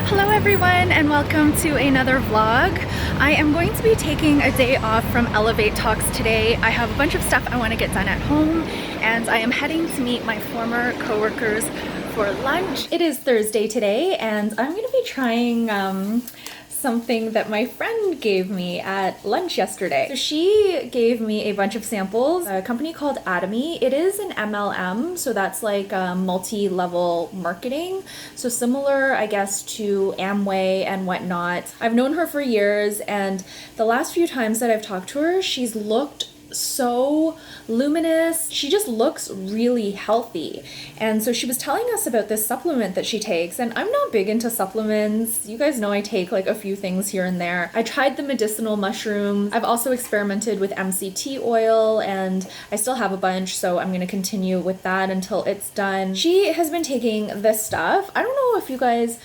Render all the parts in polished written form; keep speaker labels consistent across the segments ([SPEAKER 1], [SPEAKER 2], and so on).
[SPEAKER 1] Hello everyone and welcome to another vlog. I am going to be taking a day off from Elevate Talks today. I have a bunch of stuff I want to get done at home and I am heading to meet my former coworkers for lunch. It is Thursday today and I'm going to be trying something that my friend gave me at lunch yesterday. So she gave me a bunch of samples, a company called Atomy. It is an MLM, so that's like multi-level marketing. So similar, I guess, to Amway and whatnot. I've known her for years, and the last few times that I've talked to her, she's looked so luminous. She just looks really healthy. And so she was telling us about this supplement that she takes, and I'm not big into supplements. You guys know I take like a few things here and there. I tried the medicinal mushrooms. I've also experimented with MCT oil and I still have a bunch, so I'm going to continue with that until it's done. She has been taking this stuff. I don't know if you guys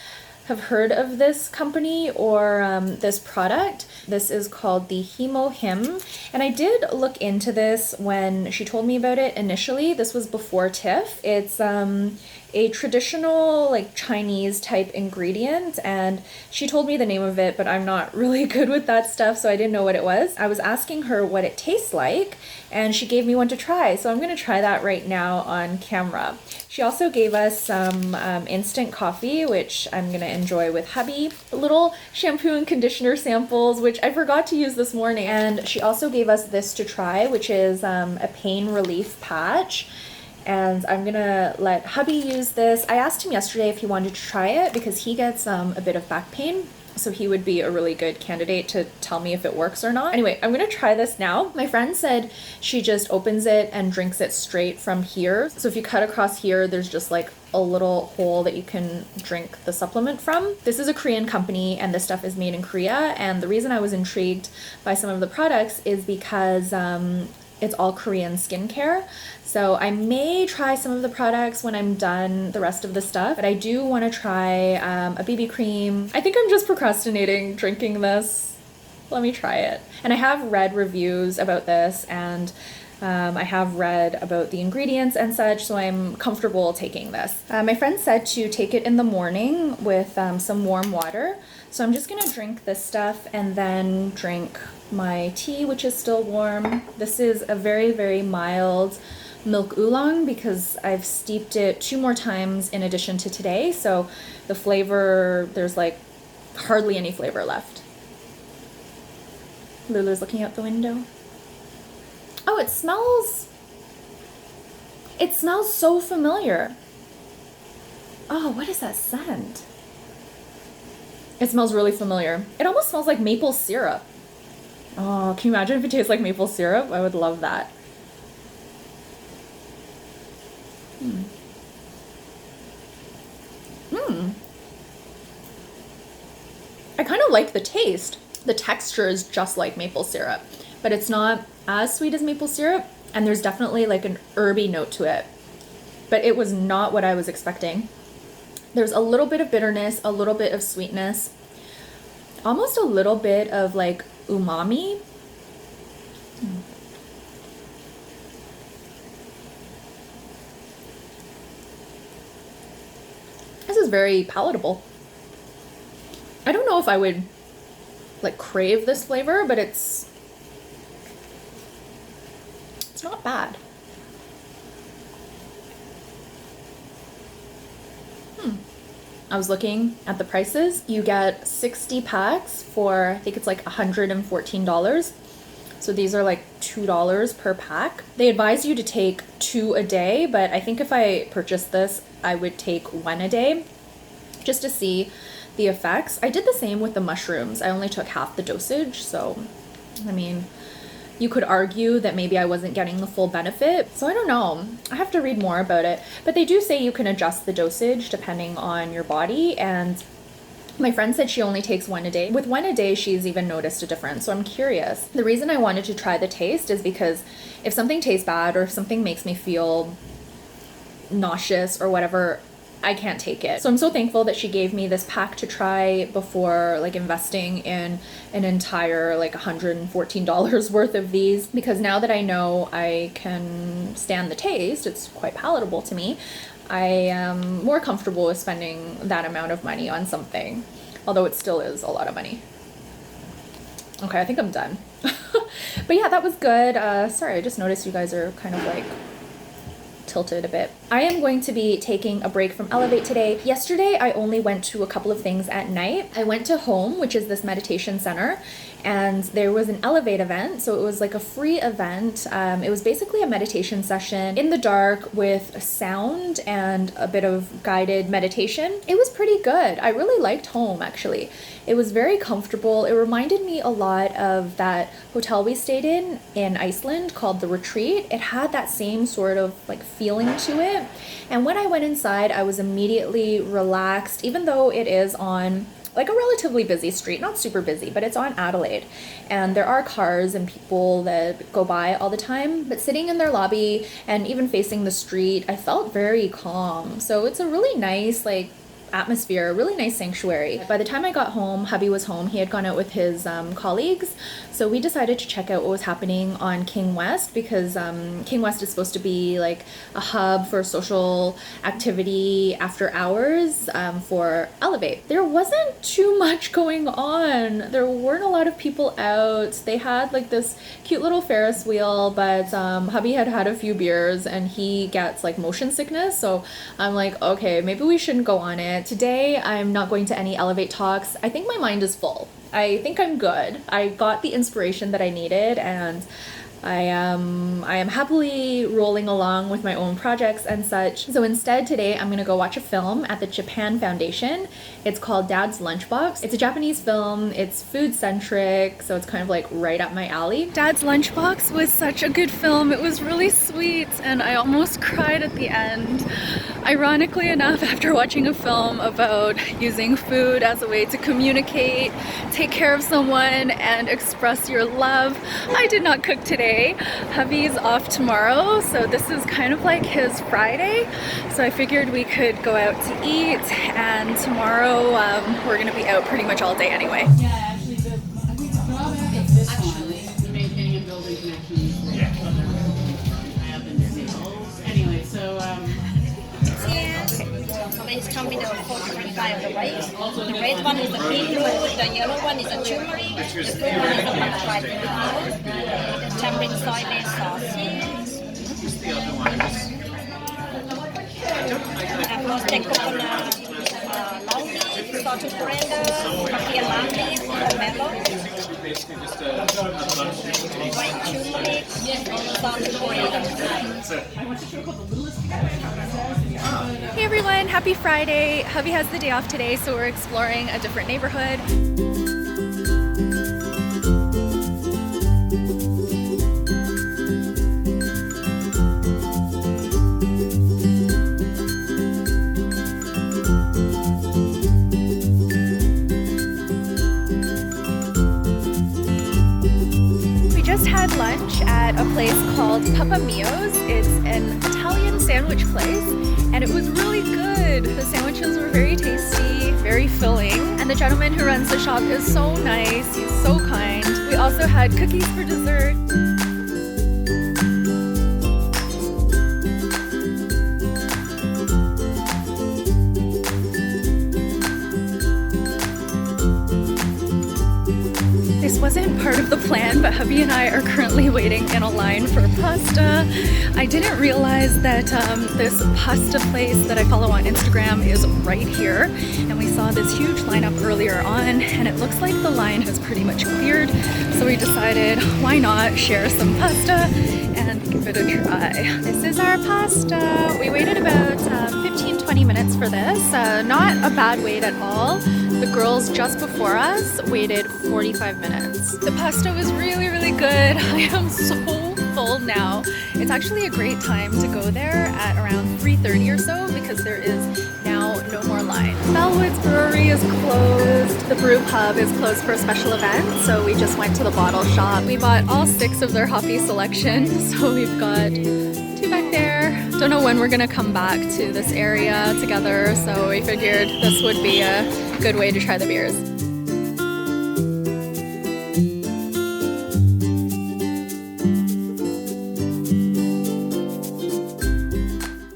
[SPEAKER 1] have heard of this company or this product. This is called the HemoHIM, and I did look into this when she told me about it initially. This was before TIFF. It's a traditional like Chinese type ingredient, and she told me the name of it, but I'm not really good with that stuff, so I didn't know what it was. I was asking her what it tastes like, and she gave me one to try, so I'm going to try that right now on camera. She also gave us some instant coffee, which I'm going to enjoy with hubby. Little shampoo and conditioner samples, which I forgot to use this morning. And she also gave us this to try, which is a pain relief patch. And I'm going to let hubby use this. I asked him yesterday if he wanted to try it because he gets a bit of back pain. So he would be a really good candidate to tell me if it works or not. Anyway, I'm gonna try this now. My friend said she just opens it and drinks it straight from here. So if you cut across here, there's just like a little hole that you can drink the supplement from. This is a Korean company and this stuff is made in Korea. And the reason I was intrigued by some of the products is because it's all Korean skincare. So I may try some of the products when I'm done the rest of the stuff, but I do want to try a BB cream. I think I'm just procrastinating drinking this. Let me try it. And I have read reviews about this, and I have read about the ingredients and such, so I'm comfortable taking this. My friend said to take it in the morning with some warm water. So I'm just gonna drink this stuff and then drink my tea, which is still warm. This is a very, very mild milk oolong because I've steeped it 2 more times in addition to today. So the flavor, there's like hardly any flavor left. Lulu's looking out the window. Oh, it smells so familiar. Oh, what is that scent? It smells really familiar. It almost smells like maple syrup. Oh, can you imagine if it tastes like maple syrup? I would love that. I kind of like the taste. The texture is just like maple syrup, but it's not as sweet as maple syrup, and there's definitely like an herby note to it, but it was not what I was expecting. There's a little bit of bitterness, a little bit of sweetness, almost a little bit of like umami. This is very palatable. I don't know if I would like crave this flavor, but it's not bad. I was looking at the prices. You get 60 packs for, I think it's like $114. So these are like $2 per pack. They advise you to take 2 a day, but I think if I purchased this, I would take 1 a day just to see the effects. I did the same with the mushrooms. I only took half the dosage, so I mean, you could argue that maybe I wasn't getting the full benefit. So I don't know. I have to read more about it. But they do say you can adjust the dosage depending on your body. And my friend said she only takes 1 a day. With 1 a day, she's even noticed a difference. So I'm curious. The reason I wanted to try the taste is because if something tastes bad or if something makes me feel nauseous or whatever, I can't take it. So I'm so thankful that she gave me this pack to try before like investing in an entire like $114 worth of these, because now that I know I can stand the taste, it's quite palatable to me. I am more comfortable with spending that amount of money on something, although it still is a lot of money. Okay, I think I'm done. But yeah, that was good. Sorry, I just noticed you guys are kind of like tilted a bit. I am going to be taking a break from Elevate today. Yesterday, I only went to a couple of things at night. I went to HemoHIM, which is this meditation center, and there was an Elevate event. So it was like a free event. It was basically a meditation session in the dark with sound and a bit of guided meditation. It was pretty good. I really liked HemoHIM actually. It was very comfortable. It reminded me a lot of that hotel we stayed in Iceland called The Retreat. It had that same sort of like feeling to it. And when I went inside, I was immediately relaxed, even though it is on like a relatively busy street, not super busy, but it's on Adelaide. And there are cars and people that go by all the time, but sitting in their lobby and even facing the street, I felt very calm. So it's a really nice like atmosphere, really nice sanctuary. By the time I got home, hubby was home. He had gone out with his colleagues. So we decided to check out what was happening on King West, because King West is supposed to be like a hub for social activity after hours for Elevate. There wasn't too much going on. There weren't a lot of people out. They had like this cute little Ferris wheel, but hubby had had a few beers and he gets like motion sickness. So I'm like, okay, maybe we shouldn't go on it. Today, I'm not going to any Elevate talks. I think my mind is full. I think I'm good. I got the inspiration that I needed, and I am happily rolling along with my own projects and such. So instead today, I'm gonna go watch a film at the Japan Foundation. It's called Dad's Lunchbox. It's a Japanese film. It's food centric, so it's kind of like right up my alley. Dad's Lunchbox was such a good film. It was really sweet, and I almost cried at the end. Ironically enough, after watching a film about using food as a way to communicate, take care of someone, and express your love, I did not cook today. Hubby's off tomorrow, so this is kind of like his Friday. So I figured we could go out to eat, and tomorrow we're gonna be out pretty much all day anyway.
[SPEAKER 2] Yeah, actually, I think the drawback of this one is maintaining and building connections. Anyway, so
[SPEAKER 3] It's combination of 425 of the white. The red one is the beetroot, the yellow one is the turmeric, the blue one is the butterfly pepper, the tamarind soy-based sausage. Tapos the coconut long leaf, salted coriander, papaya long leaf, pomelo, white turmeric, salted coriander.
[SPEAKER 1] Hey everyone, happy Friday. Hubby has the day off today, so we're exploring a different neighborhood. We just had lunch at a place called Papamio's. It's an Italian sandwich place, and it was really good. The sandwiches were very tasty, very filling, and the gentleman who runs the shop is so nice. He's so kind. We also had cookies for dessert. This wasn't part of the plan, but hubby and I are currently waiting in a line for pasta. I didn't realize that this pasta place that I follow on Instagram is right here, and we saw this huge lineup earlier on, and it looks like the line has pretty much cleared, so we decided why not share some pasta and give it a try. This is our pasta. We waited about 15-20 minutes for this. Not a bad wait at all. The girls just before us waited 45 minutes. The pasta was really, really good. I am so full now. It's actually a great time to go there at around 3:30 or so, because there is now no more line. Bellwoods Brewery is closed. The brew pub is closed for a special event, so we just went to the bottle shop. We bought all 6 of their hoppy selection, so we've got 2 back there. Don't know when we're gonna come back to this area together, so we figured this would be a good way to try the beers.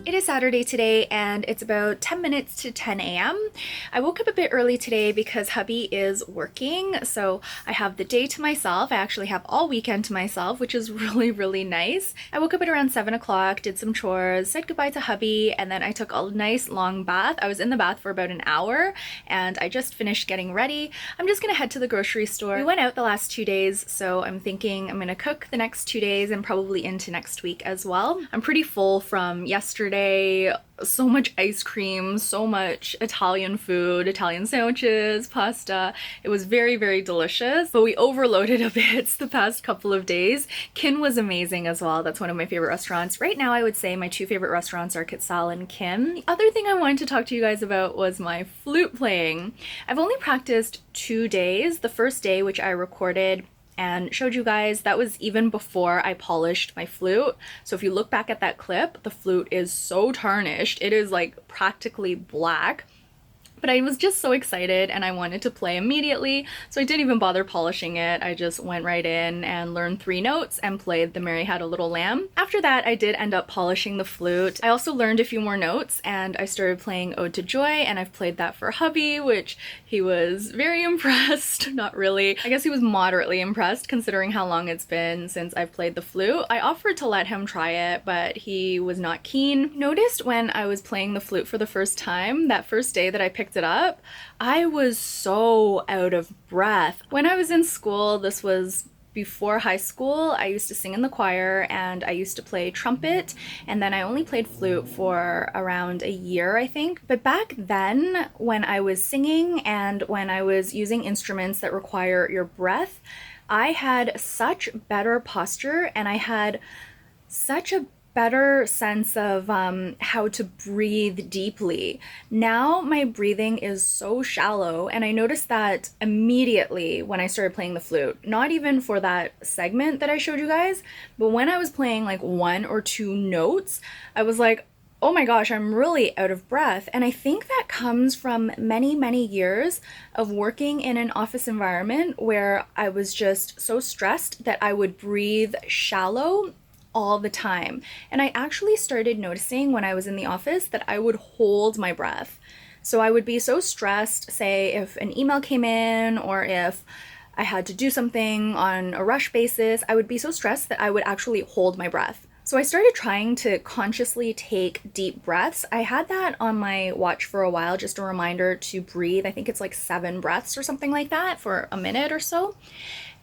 [SPEAKER 1] It is Saturday today, and it's about 10 minutes to 10 a.m. I woke up a bit early today because hubby is working, so I have the day to myself. I actually have all weekend to myself, which is really nice. I woke up at around 7 o'clock, did some chores, said goodbye to hubby, and then I took a nice long bath. I was in the bath for about an hour, and I just finished getting ready. I'm just gonna head to the grocery store. We went out the last 2 days, so I'm thinking I'm gonna cook the next 2 days and probably into next week as well. I'm pretty full from yesterday. So much ice cream, so much Italian food, Italian sandwiches, pasta. It was very delicious, but we overloaded a bit the past couple of days. Kiin was amazing as well. That's one of my favorite restaurants. Right now, I would say my two favorite restaurants are Quetzal and Kiin. The other thing I wanted to talk to you guys about was my flute playing. I've only practiced 2 days. The first day, which I recorded and showed you guys, that was even before I polished my flute. So if you look back at that clip, the flute is so tarnished. It is like practically black. But I was just so excited and I wanted to play immediately, so I didn't even bother polishing it. I just went right in and learned 3 notes and played The Mary Had a Little Lamb. After that, I did end up polishing the flute. I also learned a few more notes and I started playing Ode to Joy, and I've played that for hubby, which he was very impressed. Not really. I guess he was moderately impressed considering how long it's been since I've played the flute. I offered to let him try it, but he was not keen. Noticed when I was playing the flute for the first time, that first day that I picked it up, I was so out of breath. When I was in school, this was before high school, I used to sing in the choir and I used to play trumpet, and then I only played flute for around a year, I think. But back then, when I was singing and when I was using instruments that require your breath, I had such better posture and I had such a better sense of how to breathe deeply. Now my breathing is so shallow, and I noticed that immediately when I started playing the flute. Not even for that segment that I showed you guys, but when I was playing like 1 or 2 notes, I was like, oh my gosh, I'm really out of breath. And I think that comes from many years of working in an office environment where I was just so stressed that I would breathe shallow all the time. And I actually started noticing when I was in the office that I would hold my breath. So I would be so stressed, say if an email came in or if I had to do something on a rush basis, I would be so stressed that I would actually hold my breath. So I started trying to consciously take deep breaths. I had that on my watch for a while, just a reminder to breathe. I think it's like 7 breaths or something like that for a minute or so.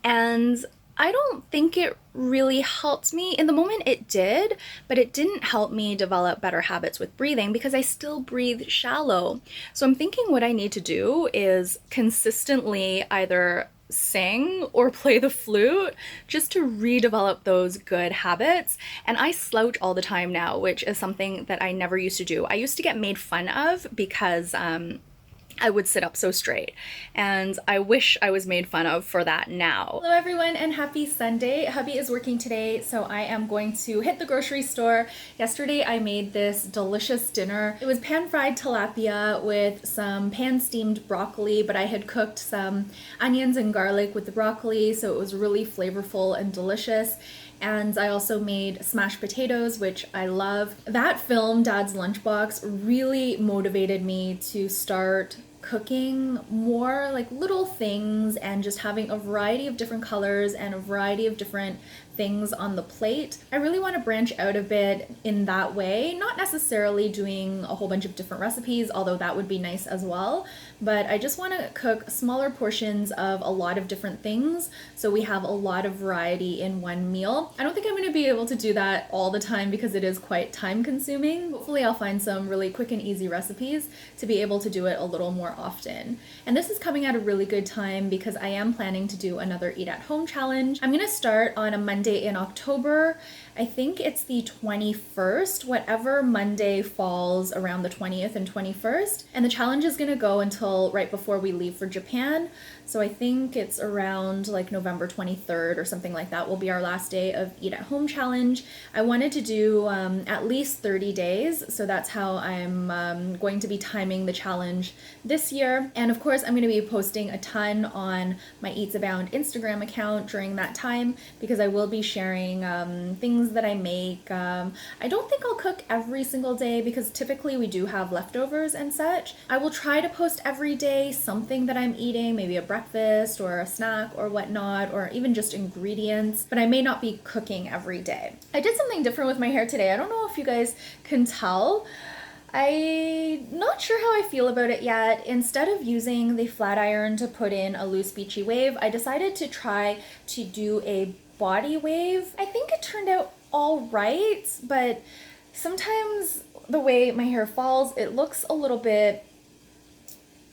[SPEAKER 1] And I don't think it really helped me. In the moment it did, but it didn't help me develop better habits with breathing because I still breathe shallow. So I'm thinking what I need to do is consistently either sing or play the flute just to redevelop those good habits. And I slouch all the time now, which is something that I never used to do. I used to get made fun of because I would sit up so straight, and I wish I was made fun of for that now. Hello everyone and happy Sunday. Hubby is working today, so I am going to hit the grocery store. Yesterday I made this delicious dinner. It was pan-fried tilapia with some pan-steamed broccoli, but I had cooked some onions and garlic with the broccoli, so it was really flavorful and delicious. And I also made smashed potatoes, which I love. That film, Dad's Lunchbox, really motivated me to start cooking more like little things and just having a variety of different colors and a variety of different things on the plate. I really want to branch out a bit in that way, not necessarily doing a whole bunch of different recipes, although that would be nice as well, but I just want to cook smaller portions of a lot of different things so we have a lot of variety in one meal. I don't think I'm going to be able to do that all the time because it is quite time consuming. Hopefully I'll find some really quick and easy recipes to be able to do it a little more often. And this is coming at a really good time because I am planning to do another Eat at Home challenge. I'm going to start on a Monday in October. I think it's the 21st, whatever Monday falls around the 20th and 21st. And the challenge is going to go until right before we leave for Japan. So I think it's around like November 23rd or something like that will be our last day of Eat at Home challenge. I wanted to do at least 30 days. So that's how I'm going to be timing the challenge this year. And of course, I'm going to be posting a ton on my Eatsabound Instagram account during that time because I will be sharing things that I make. I don't think I'll cook every single day because typically we do have leftovers and such. I will try to post every day something that I'm eating, maybe a breakfast or a snack or whatnot, or even just ingredients, but I may not be cooking every day. I did something different with my hair today. I don't know if you guys can tell. I'm not sure how I feel about it yet. Instead of using the flat iron to put in a loose beachy wave, I decided to try to do a body wave. I think it turned out all right, but sometimes the way my hair falls, it looks a little bit,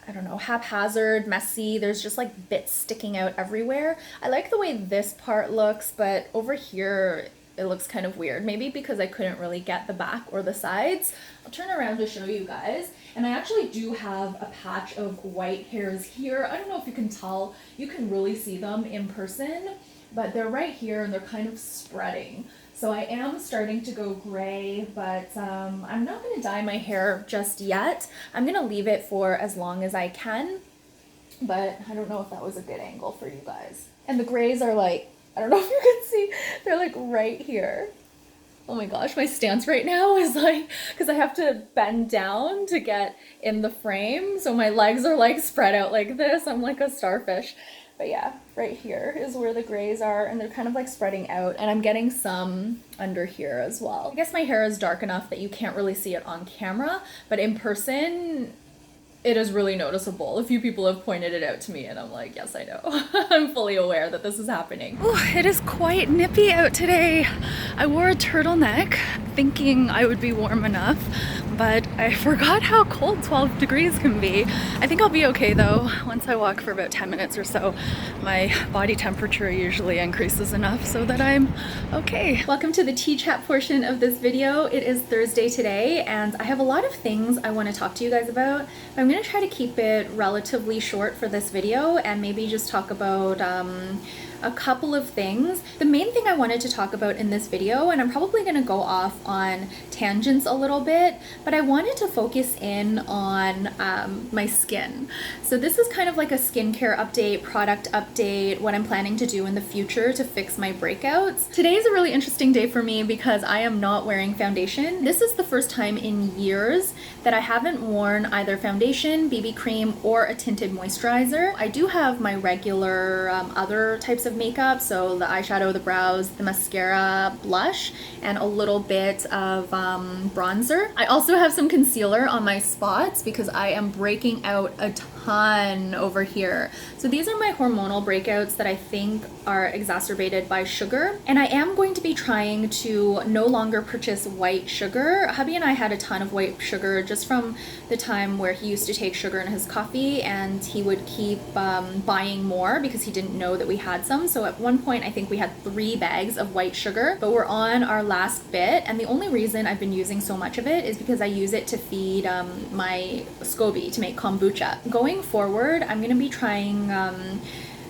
[SPEAKER 1] I don't know, haphazard, messy. There's just like bits sticking out everywhere. I like the way this part looks, but over here, it looks kind of weird. Maybe because I couldn't really get the back or the sides. I'll turn around to show you guys. And I actually do have a patch of white hairs here. I don't know if you can tell. You can really see them in person, but they're right here and they're kind of spreading. So I am starting to go gray, but I'm not gonna dye my hair just yet. I'm gonna leave it for as long as I can, but I don't know if that was a good angle for you guys. And the grays are like, I don't know if you can see, they're like right here. Oh my gosh, my stance right now is like, because I have to bend down to get in the frame. So my legs are like spread out like this. I'm like a starfish. But yeah, right here is where the grays are and they're kind of like spreading out, and I'm getting some under here as well. I guess my hair is dark enough that you can't really see it on camera, but in person, it is really noticeable. A few people have pointed it out to me and I'm like, yes, I know. I'm fully aware that this is happening. Oh, it is quite nippy out today. I wore a turtleneck thinking I would be warm enough, but I forgot how cold 12 degrees can be. I think I'll be okay though. Once I walk for about 10 minutes or so, my body temperature usually increases enough so that I'm okay. Welcome to the tea chat portion of this video. It is Thursday today and I have a lot of things I want to talk to you guys about. I'm going to try to keep it relatively short for this video and maybe just talk about a couple of things. The main thing I wanted to talk about in this video, and I'm probably going to go off on tangents a little bit, but I wanted to focus in on my skin. So this is kind of like a skincare update, product update, what I'm planning to do in the future to fix my breakouts. Today is a really interesting day for me because I am not wearing foundation. This is the first time in years that I haven't worn either foundation, BB cream, or a tinted moisturizer. I do have my regular other types of makeup, so the eyeshadow, the brows, the mascara, blush, and a little bit of bronzer. I also have some concealer on my spots because I am breaking out a ton over here. So these are my hormonal breakouts that I think are exacerbated by sugar, and I am going to be trying to no longer purchase white sugar. Hubby and I had a ton of white sugar just from the time where he used to take sugar in his coffee, and he would keep buying more because he didn't know that we had some. So at one point I think we had 3 bags of white sugar, but we're on our last bit, and the only reason I've been using so much of it is because I use it to feed my SCOBY to make kombucha. Going forward, I'm going to be trying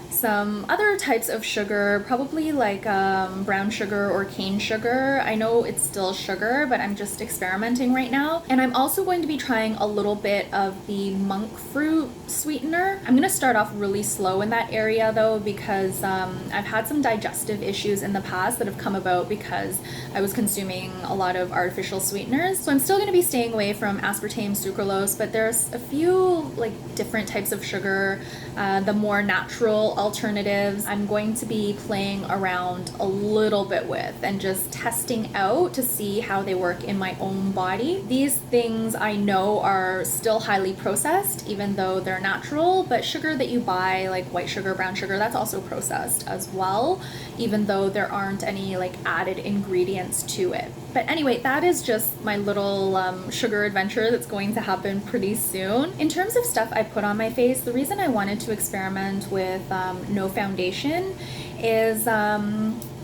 [SPEAKER 1] some other types of sugar, probably like brown sugar or cane sugar. I know it's still sugar, but I'm just experimenting right now. And I'm also going to be trying a little bit of the monk fruit sweetener. I'm gonna start off really slow in that area though, because I've had some digestive issues in the past that have come about because I was consuming a lot of artificial sweeteners. So I'm still gonna be staying away from aspartame, sucralose, but there's a few like different types of sugar, the more natural alternatives I'm going to be playing around a little bit with and just testing out to see how they work in my own body. These things I know are still highly processed, even though they're natural, but sugar that you buy, like white sugar, brown sugar, that's also processed as well, even though there aren't any like added ingredients to it. But anyway, that is just my little sugar adventure that's going to happen pretty soon. In terms of stuff I put on my face, the reason I wanted to experiment with no foundation is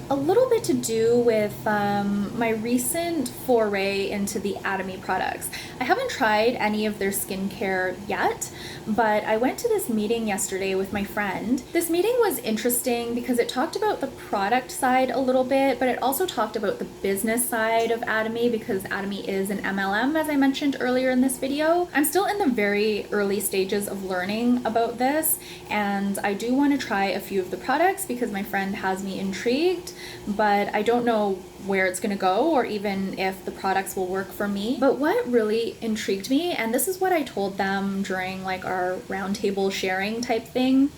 [SPEAKER 1] a little bit to do with my recent foray into the Atomy products. I haven't tried any of their skincare yet, but I went to this meeting yesterday with my friend. This meeting was interesting because it talked about the product side a little bit, but it also talked about the business side of Atomy because Atomy is an MLM, as I mentioned earlier in this video. I'm still in the very early stages of learning about this, and I do want to try a few of the products because my friend has me intrigued. but I don't know where it's gonna go or even if the products will work for me. But what really intrigued me, and this is what I told them during like our roundtable sharing type thing,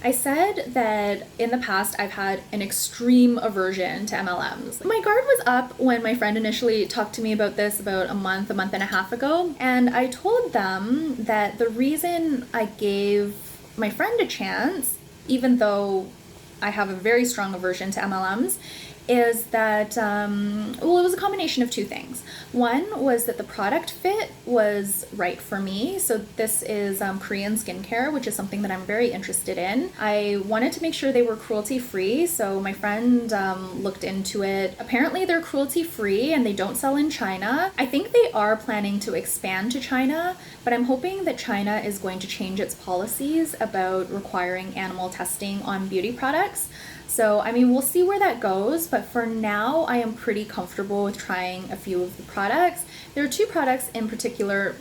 [SPEAKER 1] I said that in the past I've had an extreme aversion to MLMs. My guard was up when my friend initially talked to me about this about a month and a half ago, and I told them that the reason I gave my friend a chance, even though I have a very strong aversion to MLMs, is that, well, it was a combination of two things. One was that the product fit was right for me. So this is Korean skincare, which is something that I'm very interested in. I wanted to make sure they were cruelty-free, so my friend looked into it. Apparently they're cruelty-free and they don't sell in China. I think they are planning to expand to China, but I'm hoping that China is going to change its policies about requiring animal testing on beauty products. So, I mean, we'll see where that goes, but for now, I am pretty comfortable with trying a few of the products. There are three products in particular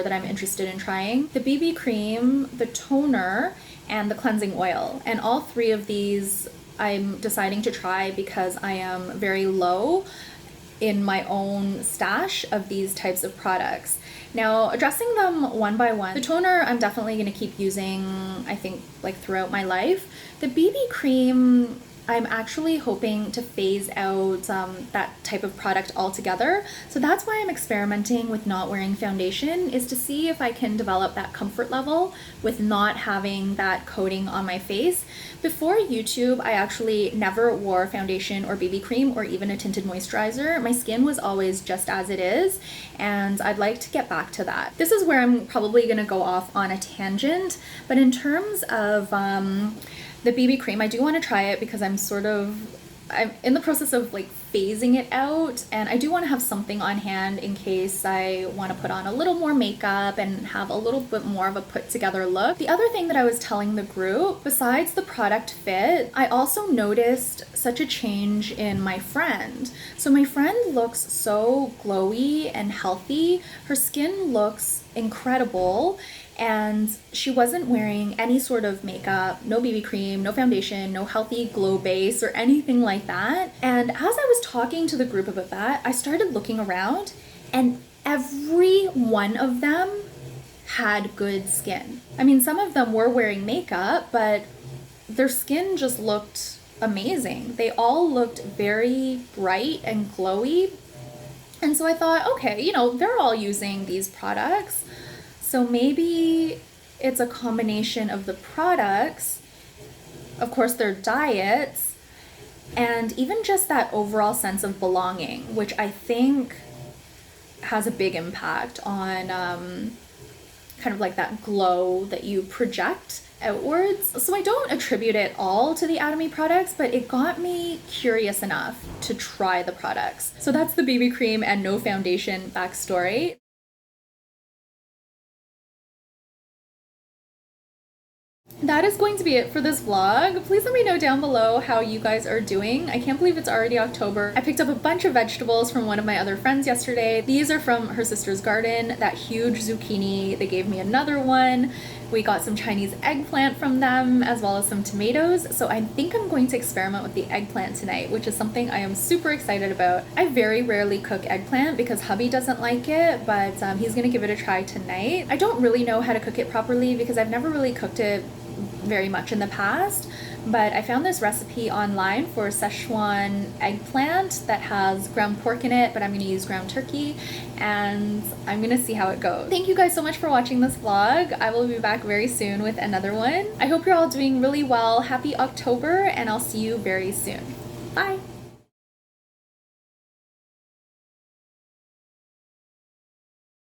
[SPEAKER 1] that I'm interested in trying: the BB cream, the toner, and the cleansing oil. And all three of these I'm deciding to try because I am very low in my own stash of these types of products. Now, addressing them one by one, the toner I'm definitely going to keep using, I think, like throughout my life. The BB cream, I'm actually hoping to phase out that type of product altogether. So that's why I'm experimenting with not wearing foundation, is to see if I can develop that comfort level with not having that coating on my face. Before YouTube, I actually never wore foundation or BB cream or even a tinted moisturizer. My skin was always just as it is, and I'd like to get back to that. This is where I'm probably gonna go off on a tangent, but in terms of the BB cream, I do want to try it because I'm in the process of like phasing it out, and I do want to have something on hand in case I want to put on a little more makeup and have a little bit more of a put together look. The other thing that I was telling the group, besides the product fit, I also noticed such a change in my friend. So my friend looks so glowy and healthy. Her skin looks incredible, and she wasn't wearing any sort of makeup, no BB cream, no foundation, no healthy glow base or anything like that. And as I was talking to the group about that, I started looking around, and every one of them had good skin. I mean, some of them were wearing makeup, but their skin just looked amazing. They all looked very bright and glowy. And so I thought, okay, you know, they're all using these products, so maybe it's a combination of the products, of course their diets, and even just that overall sense of belonging, which I think has a big impact on kind of like that glow that you project outwards. So I don't attribute it all to the Atomy products, but it got me curious enough to try the products. So that's the BB cream and no foundation backstory. That is going to be it for this vlog. Please let me know down below how you guys are doing. I can't believe it's already October. I picked up a bunch of vegetables from one of my other friends yesterday. These are from her sister's garden. That huge zucchini, they gave me another one. We got some Chinese eggplant from them, as well as some tomatoes. So I think I'm going to experiment with the eggplant tonight, which is something I am super excited about. I very rarely cook eggplant because hubby doesn't like it, but he's gonna give it a try tonight. I don't really know how to cook it properly because I've never really cooked it very much in the past, but I found this recipe online for Sichuan eggplant that has ground pork in it, but I'm going to use ground turkey, and I'm going to see how it goes. Thank you guys so much for watching this vlog. I will be back very soon with another one. I hope you're all doing really well. Happy October, and I'll see you very soon. Bye!